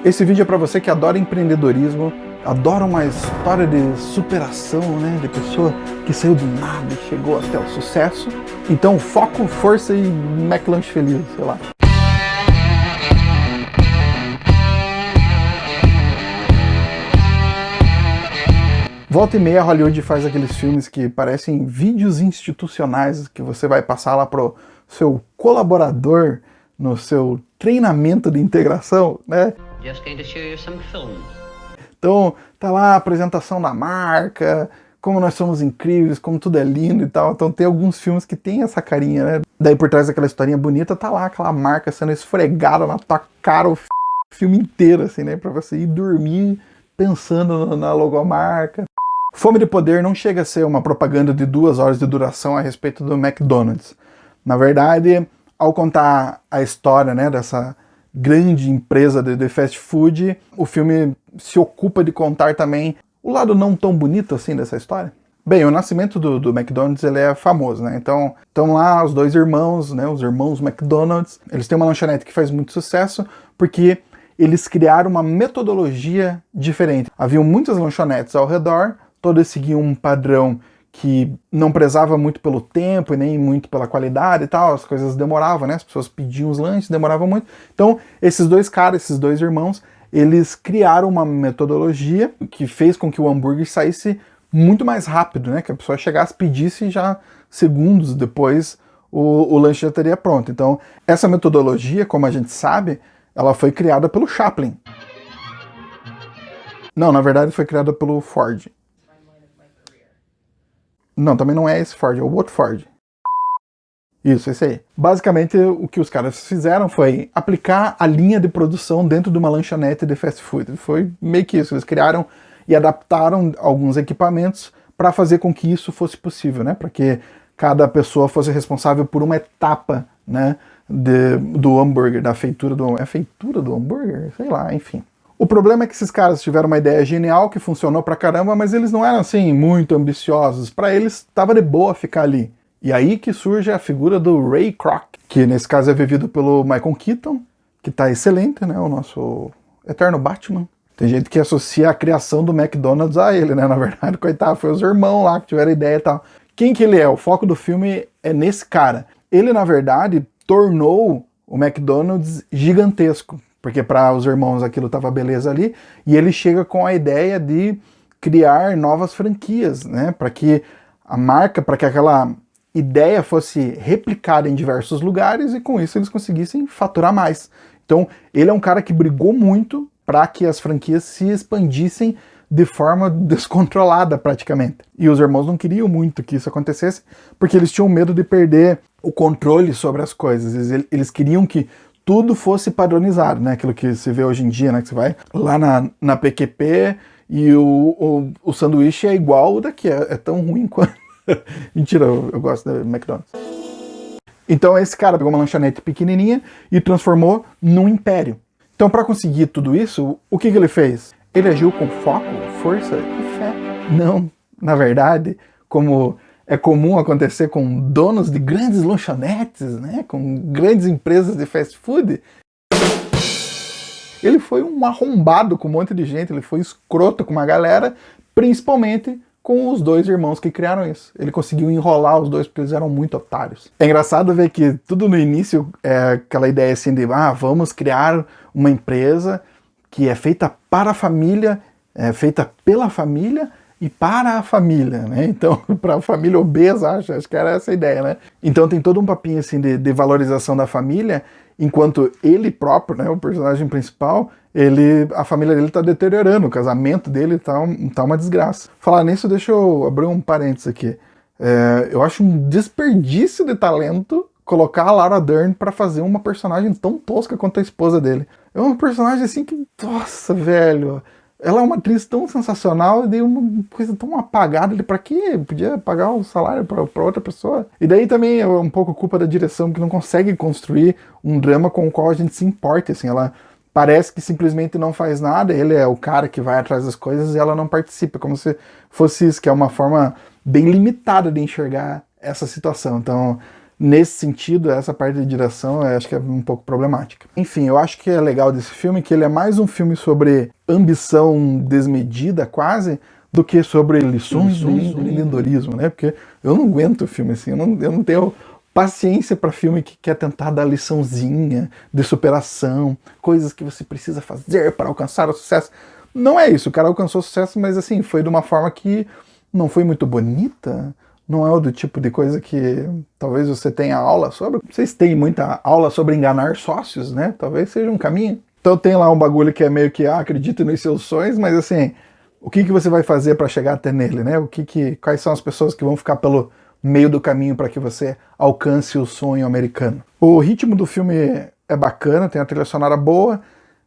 Esse vídeo é para você que adora empreendedorismo, adora uma história de superação, né? De pessoa que saiu do nada e chegou até o sucesso. Então foco, força e McLanche feliz, sei lá. Volta e meia, Hollywood faz aqueles filmes que parecem vídeos institucionais que você vai passar lá pro seu colaborador no seu treinamento de integração, né? Just going to show you some films. Então, tá lá a apresentação da marca, como nós somos incríveis, como tudo é lindo e tal. Então tem alguns filmes que tem essa carinha, né? Daí por trás daquela historinha bonita, tá lá aquela marca sendo esfregada na tua cara o filme inteiro, assim, né? Pra você ir dormir pensando na logomarca. Fome de Poder não chega a ser uma propaganda de 2 horas de duração a respeito do McDonald's. Na verdade, ao contar a história, né, dessa grande empresa de fast food, o filme se ocupa de contar também o lado não tão bonito assim dessa história. Bem, o nascimento do McDonald's ele é famoso, né? Então, estão lá os dois irmãos, né, os irmãos McDonald's. Eles têm uma lanchonete que faz muito sucesso porque eles criaram uma metodologia diferente. Haviam muitas lanchonetes ao redor, todas seguiam um padrão que não prezava muito pelo tempo e nem muito pela qualidade e tal, as coisas demoravam, né? As pessoas pediam os lanches, demoravam muito. Então, esses dois caras, esses dois irmãos, eles criaram uma metodologia que fez com que o hambúrguer saísse muito mais rápido, né? Que a pessoa chegasse, pedisse e já segundos depois o lanche já estaria pronto. Então, essa metodologia, como a gente sabe, ela foi criada pelo Chaplin. Não, na verdade foi criada pelo Ford. Não, também não é esse Ford, é o outro Ford. Isso, esse aí. Basicamente, o que os caras fizeram foi aplicar a linha de produção dentro de uma lanchonete de fast food. Foi meio que isso, eles criaram e adaptaram alguns equipamentos para fazer com que isso fosse possível, né? Para que cada pessoa fosse responsável por uma etapa, né, do hambúrguer, da feitura do... É feitura do hambúrguer? Sei lá, enfim. O problema é que esses caras tiveram uma ideia genial que funcionou pra caramba, mas eles não eram assim muito ambiciosos. Pra eles estava de boa ficar ali. E aí que surge a figura do Ray Kroc, que nesse caso é vivido pelo Michael Keaton, que tá excelente, né? O nosso eterno Batman. Tem gente que associa a criação do McDonald's a ele, né? Na verdade, coitado, foi os irmãos lá que tiveram a ideia e tal. Quem que ele é? O foco do filme é nesse cara. Ele, na verdade, tornou o McDonald's gigantesco. Porque para os irmãos aquilo estava beleza ali, e ele chega com a ideia de criar novas franquias, né? Para que a marca, para que aquela ideia fosse replicada em diversos lugares e com isso eles conseguissem faturar mais. Então ele é um cara que brigou muito para que as franquias se expandissem de forma descontrolada praticamente. E os irmãos não queriam muito que isso acontecesse, porque eles tinham medo de perder o controle sobre as coisas. Eles queriam que tudo fosse padronizado, né? Aquilo que se vê hoje em dia, né? Que você vai lá na PQP e o sanduíche é igual o daqui, é tão ruim quanto... Mentira, eu gosto da McDonald's. Então esse cara pegou uma lanchonete pequenininha e transformou num império. Então para conseguir tudo isso, o que ele fez? Ele agiu com foco, força e fé. Não, na verdade, como é comum acontecer com donos de grandes lanchonetes, né, com grandes empresas de fast food. Ele foi um arrombado com um monte de gente, ele foi escroto com uma galera, principalmente com os dois irmãos que criaram isso. Ele conseguiu enrolar os dois porque eles eram muito otários. É engraçado ver que tudo no início é aquela ideia assim de vamos criar uma empresa que é feita para a família, é feita pela família, e para a família, né? Então, para a família obesa, acho que era essa a ideia, né? Então tem todo um papinho assim de valorização da família, enquanto ele próprio, né, o personagem principal, a família dele tá deteriorando, o casamento dele tá uma desgraça. Falar nisso, deixa eu abrir um parênteses aqui. Eu acho um desperdício de talento colocar a Laura Dern para fazer uma personagem tão tosca quanto a esposa dele. É uma personagem assim que, nossa, velho... Ela é uma atriz tão sensacional e deu uma coisa tão apagada. Pra quê? Podia pagar o salário pra outra pessoa. E daí também é um pouco culpa da direção, que não consegue construir um drama com o qual a gente se importa. Assim, ela parece que simplesmente não faz nada, ele é o cara que vai atrás das coisas e ela não participa, como se fosse isso, que é uma forma bem limitada de enxergar essa situação. Então, nesse sentido, essa parte de direção eu acho que é um pouco problemática. Enfim, eu acho que é legal desse filme que ele é mais um filme sobre ambição desmedida, quase, do que sobre lições de empreendedorismo, né? Porque eu não aguento filme assim, eu não tenho paciência para filme que quer tentar dar liçãozinha de superação, coisas que você precisa fazer para alcançar o sucesso. Não é isso, o cara alcançou sucesso, mas assim, foi de uma forma que não foi muito bonita, não é o do tipo de coisa que talvez você tenha aula sobre. Vocês têm muita aula sobre enganar sócios, né? Talvez seja um caminho. Então tem lá um bagulho que é meio que, acredite nos seus sonhos, mas assim, o que você vai fazer para chegar até nele, né? Quais são as pessoas que vão ficar pelo meio do caminho para que você alcance o sonho americano? O ritmo do filme é bacana, tem a trilha sonora boa.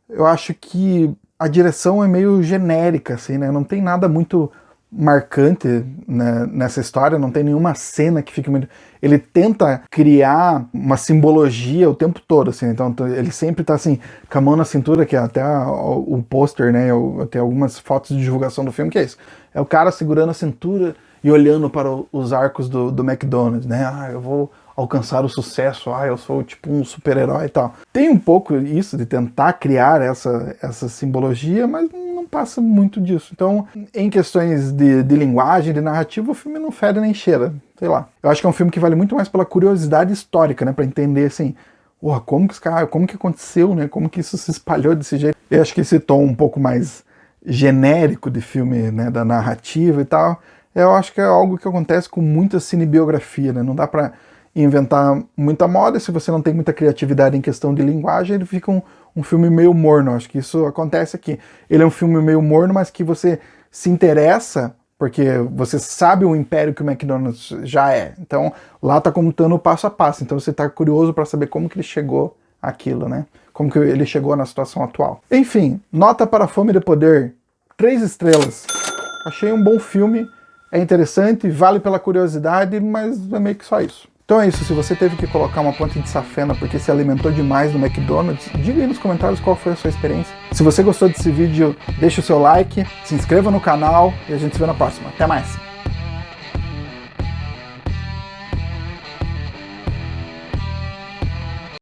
Eu acho que a direção é meio genérica, assim, né? Não tem nada muito marcante, né, nessa história, não tem nenhuma cena que fique muito... Ele tenta criar uma simbologia o tempo todo, assim, então ele sempre tá assim, com a mão na cintura, que é até o pôster, né, tem algumas fotos de divulgação do filme, que é isso. É o cara segurando a cintura e olhando para os arcos do McDonald's, né, eu vou alcançar o sucesso, eu sou tipo um super-herói e tal. Tem um pouco isso de tentar criar essa simbologia, mas não passa muito disso. Então, em questões de linguagem, de narrativa, o filme não fede nem cheira, sei lá. Eu acho que é um filme que vale muito mais pela curiosidade histórica, né, pra entender, assim, como que aconteceu, né, como que isso se espalhou desse jeito. Eu acho que esse tom um pouco mais genérico de filme, né, da narrativa e tal, eu acho que é algo que acontece com muita cinebiografia, né, não dá pra inventar muita moda, se você não tem muita criatividade em questão de linguagem, ele fica um filme meio morno. Acho que isso acontece aqui. Ele é um filme meio morno, mas que você se interessa, porque você sabe o império que o McDonald's já é. Então, lá tá contando o passo a passo. Então, você tá curioso para saber como que ele chegou àquilo, né? Como que ele chegou na situação atual. Enfim, nota para Fome de Poder, 3 estrelas. Achei um bom filme, é interessante, vale pela curiosidade, mas é meio que só isso. Então é isso, se você teve que colocar uma ponte de safena porque se alimentou demais no McDonald's, diga aí nos comentários qual foi a sua experiência. Se você gostou desse vídeo, deixa o seu like, se inscreva no canal e a gente se vê na próxima. Até mais!